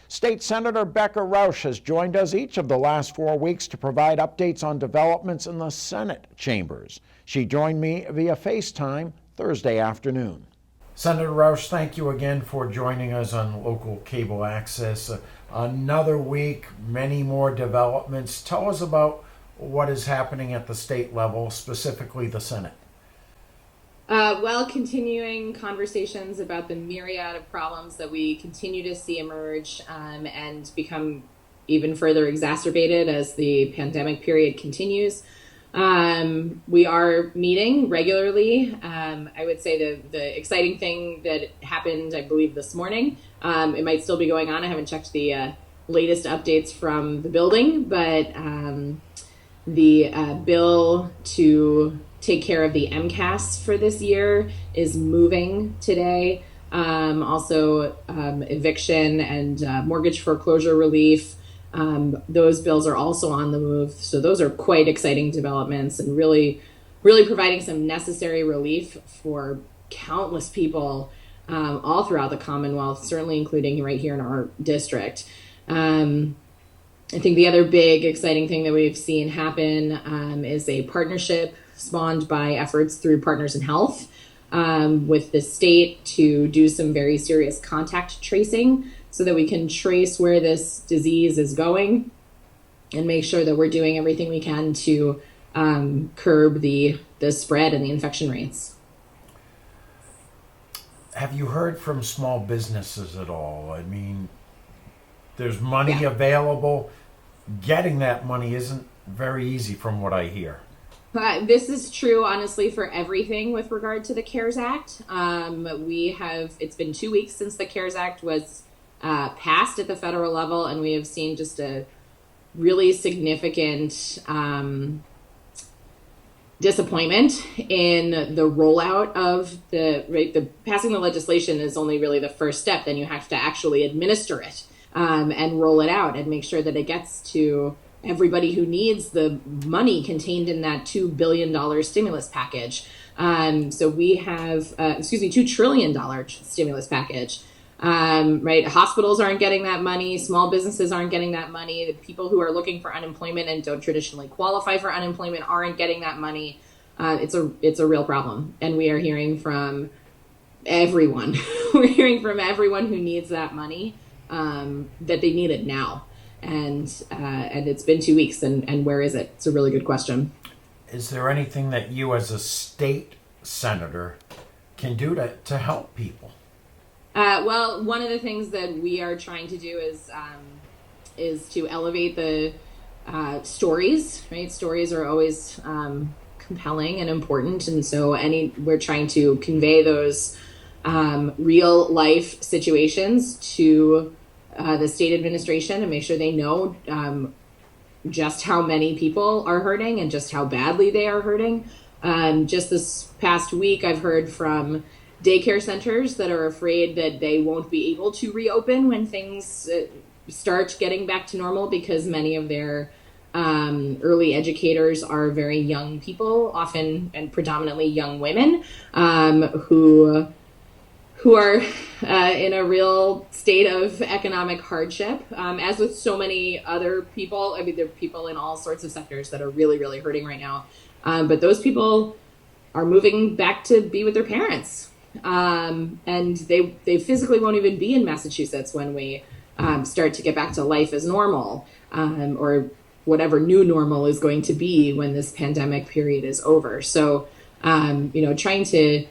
State Senator Becca Rausch has joined us each of the last 4 weeks to provide updates on developments in the Senate chambers. She joined me via FaceTime Thursday afternoon. Senator Rausch, thank you again for joining us on Local Cable Access. Another week, many more developments. Tell us about what is happening at the state level, specifically the Senate. Continuing conversations about the myriad of problems that we continue to see emerge and become even further exacerbated as the pandemic period continues. We are meeting regularly. I would say the exciting thing that happened, I believe, this morning, it might still be going on. I haven't checked the latest updates from the building, but the bill to take care of the MCAS for this year is moving today. Also, eviction and mortgage foreclosure relief. Those bills are also on the move. So those are quite exciting developments and really providing some necessary relief for countless people all throughout the Commonwealth, certainly including right here in our district. I think the other big exciting thing that we've seen happen is a partnership spawned by efforts through Partners in Health with the state to do some very serious contact tracing so that we can trace where this disease is going and make sure that we're doing everything we can to curb the spread and the infection rates. Have you heard from small businesses at all? I mean, there's money available. Getting that money isn't very easy from what I hear. This is true, honestly, for everything with regard to the CARES Act. It's been 2 weeks since the CARES Act was passed at the federal level, and we have seen just a really significant disappointment in the rollout of the passing the legislation is only really the first step. Then you have to actually administer it and roll it out and make sure that it gets to everybody who needs the money contained in that $2 billion stimulus package. So we have, $2 trillion stimulus package. Hospitals aren't getting that money. Small businesses aren't getting that money. The people who are looking for unemployment and don't traditionally qualify for unemployment aren't getting that money. It's a real problem. And we are hearing from everyone. We're hearing from everyone who needs that money that they need it now. And it's been 2 weeks, and where is it? It's a really good question. Is there anything that you as a state senator can do to help people? Well, one of the things that we are trying to do is to elevate the stories, right? Stories are always compelling and important, and so we're trying to convey those real life situations to the state administration and make sure they know just how many people are hurting and just how badly they are hurting. Just this past week, I've heard from daycare centers that are afraid that they won't be able to reopen when things start getting back to normal because many of their early educators are very young people, often and predominantly young women, who are in a real state of economic hardship. As with so many other people, I mean, there are people in all sorts of sectors that are really, really hurting right now. But those people are moving back to be with their parents. And they physically won't even be in Massachusetts when we start to get back to life as normal, or whatever new normal is going to be when this pandemic period is over. So, trying to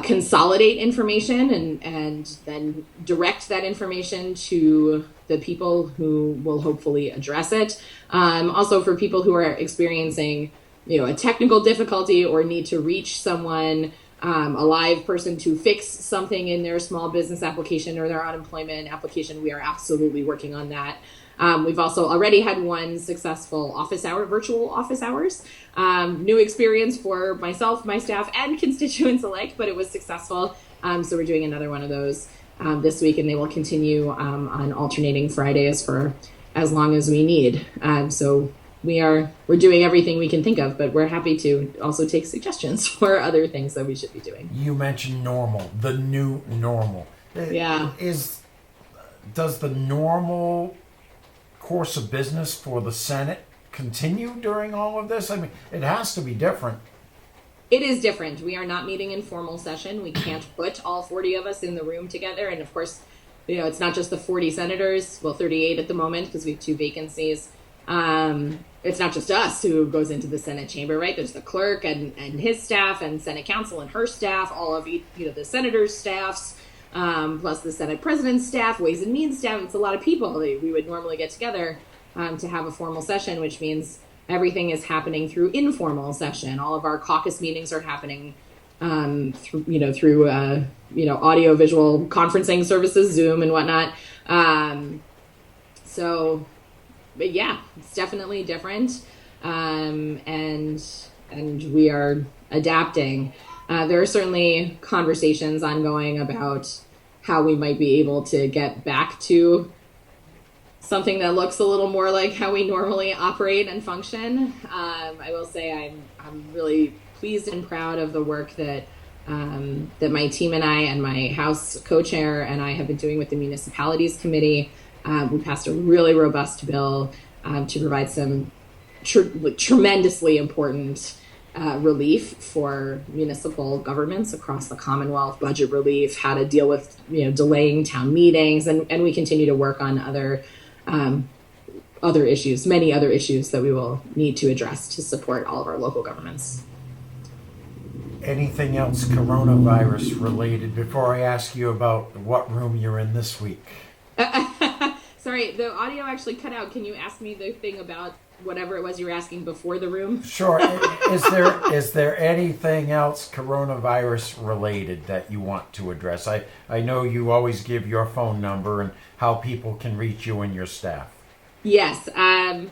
consolidate information and then direct that information to the people who will hopefully address it. Also for people who are experiencing, a technical difficulty or need to reach someone, a live person to fix something in their small business application or their unemployment application, we are absolutely working on that. We've also already had one successful virtual office hours. New experience for myself, my staff, and constituents alike, but it was successful. So we're doing another one of those this week, and they will continue on alternating Fridays for as long as we need. So we're doing everything we can think of, but we're happy to also take suggestions for other things that we should be doing. You mentioned normal, the new normal. Yeah. Does the normal course of business for the Senate continue during all of this? I mean, it has to be different. It is different. We are not meeting in formal session. We can't put all 40 of us in the room together. And of course, it's not just the 40 senators, well, 38 at the moment because we have 2 vacancies. It's not just us who goes into the Senate chamber, right? There's the clerk and his staff, and Senate counsel and her staff, all of the senators' staffs, plus the Senate president's staff, Ways and Means staff. It's a lot of people. We would normally get together to have a formal session, which means everything is happening through informal session. All of our caucus meetings are happening through audio visual conferencing services, Zoom and whatnot. But yeah, it's definitely different, and we are adapting. There are certainly conversations ongoing about how we might be able to get back to something that looks a little more like how we normally operate and function. I will say I'm really pleased and proud of the work that my team and I and my House co-chair and I have been doing with the Municipalities Committee. We passed a really robust bill to provide some tremendously important relief for municipal governments across the Commonwealth, budget relief, how to deal with delaying town meetings, and we continue to work on other issues, many other issues that we will need to address to support all of our local governments. Anything else coronavirus related before I ask you about what room you're in this week? Sorry, the audio actually cut out. Can you ask me the thing about whatever it was you were asking before the room? Sure. Is there anything else coronavirus related that you want to address? I know you always give your phone number and how people can reach you and your staff. Yes. I've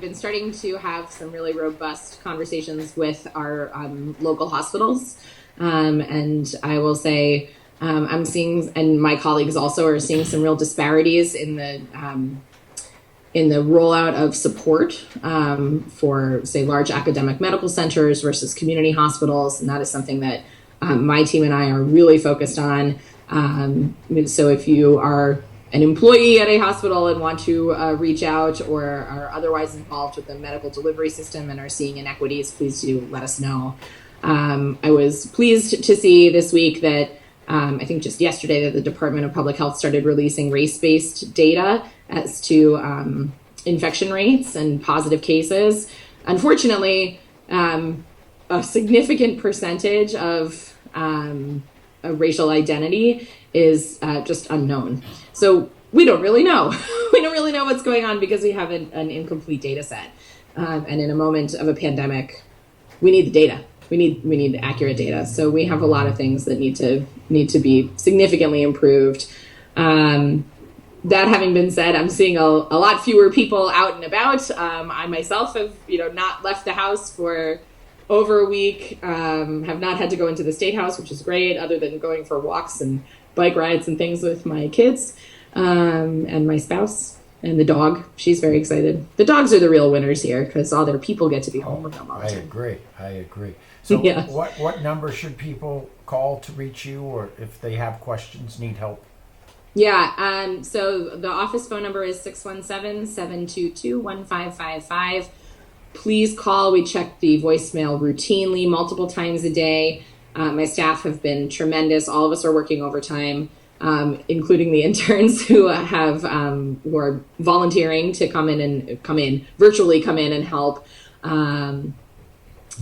been starting to have some really robust conversations with our local hospitals. And I will say I'm seeing, and my colleagues also are seeing, some real disparities in the rollout of support for, say, large academic medical centers versus community hospitals. And that is something that my team and I are really focused on. So if you are an employee at a hospital and want to reach out, or are otherwise involved with the medical delivery system and are seeing inequities, please do let us know. I was pleased to see this week that I think just yesterday that the Department of Public Health started releasing race-based data as to infection rates and positive cases. Unfortunately, a significant percentage of a racial identity is just unknown. So we don't really know. We don't really know what's going on because we have an incomplete data set. And in a moment of a pandemic, we need the data. We need accurate data. So we have a lot of things that need to be significantly improved. That having been said, I'm seeing a lot fewer people out and about. I myself have not left the house for over a week. Have not had to go into the State House, which is great, other than going for walks and bike rides and things with my kids and my spouse and the dog. She's very excited. The dogs are the real winners here because all their people get to be home with them all the time. I agree. So yeah. What number should people call to reach you, or if they have questions, need help? Yeah, so the office phone number is 617-722-1555. Please call. We check the voicemail routinely, multiple times a day. My staff have been tremendous. All of us are working overtime, including the interns who are volunteering to virtually come in and help.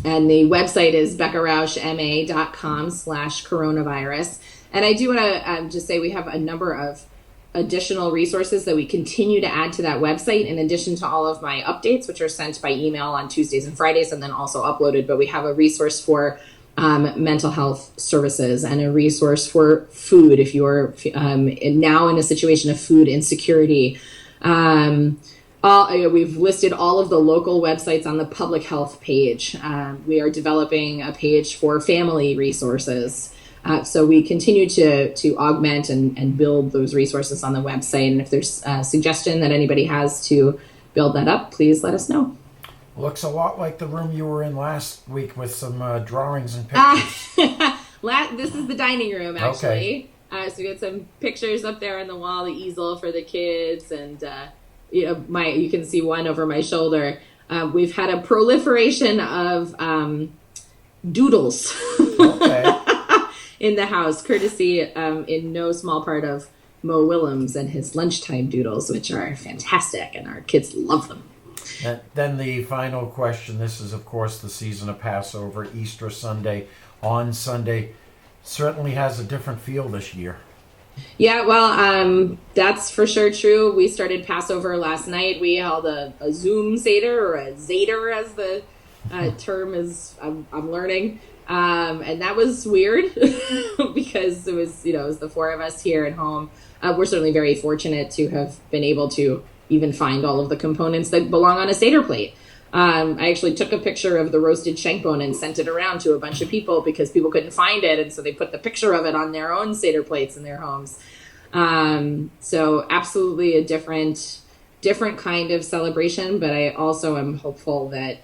And the website is beccarauschma.com/coronavirus. And I do want to just say we have a number of additional resources that we continue to add to that website, in addition to all of my updates, which are sent by email on Tuesdays and Fridays and then also uploaded. But we have a resource for mental health services and a resource for food if you're now in a situation of food insecurity. We've listed all of the local websites on the public health page. We are developing a page for family resources. So we continue to augment and build those resources on the website. And if there's a suggestion that anybody has to build that up, please let us know. Looks a lot like the room you were in last week with some drawings and pictures. This is the dining room, actually. So we got some pictures up there on the wall, the easel for the kids, and you can see one over my shoulder. We've had a proliferation of doodles Okay. in the house, courtesy in no small part of Mo Willems and his lunchtime doodles, which are fantastic, and our kids love them. And then the final question. This is, of course, the season of Passover, Easter Sunday, on Sunday. Certainly has a different feel this year. Yeah, well, that's for sure true. We started Passover last night. We held a Zoom Seder, or a Zeder, as the term is I'm learning. And that was weird because it was the four of us here at home. We're certainly very fortunate to have been able to even find all of the components that belong on a Seder plate. I actually took a picture of the roasted shank bone and sent it around to a bunch of people because people couldn't find it. And so they put the picture of it on their own Seder plates in their homes. So absolutely a different kind of celebration. But I also am hopeful that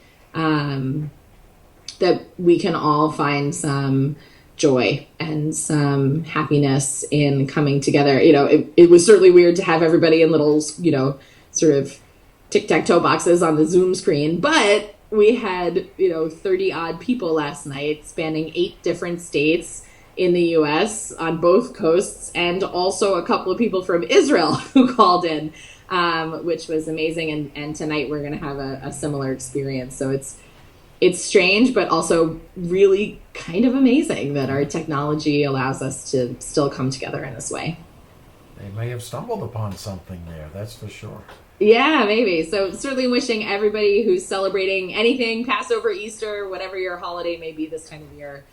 that we can all find some joy and some happiness in coming together. It was certainly weird to have everybody in little, sort of tic-tac-toe boxes on the Zoom screen, but we had 30 odd people last night spanning 8 different states in the US on both coasts, and also a couple of people from Israel who called in, which was amazing. And tonight we're going to have a similar experience. So it's strange, but also really kind of amazing that our technology allows us to still come together in this way. They may have stumbled upon something there, that's for sure. Yeah, maybe. So certainly wishing everybody who's celebrating anything, Passover, Easter, whatever your holiday may be this time of year,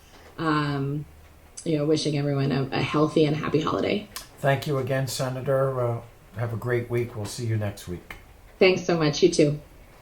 wishing everyone a healthy and happy holiday. Thank you again, Senator. Have a great week. We'll see you next week. Thanks so much. You too.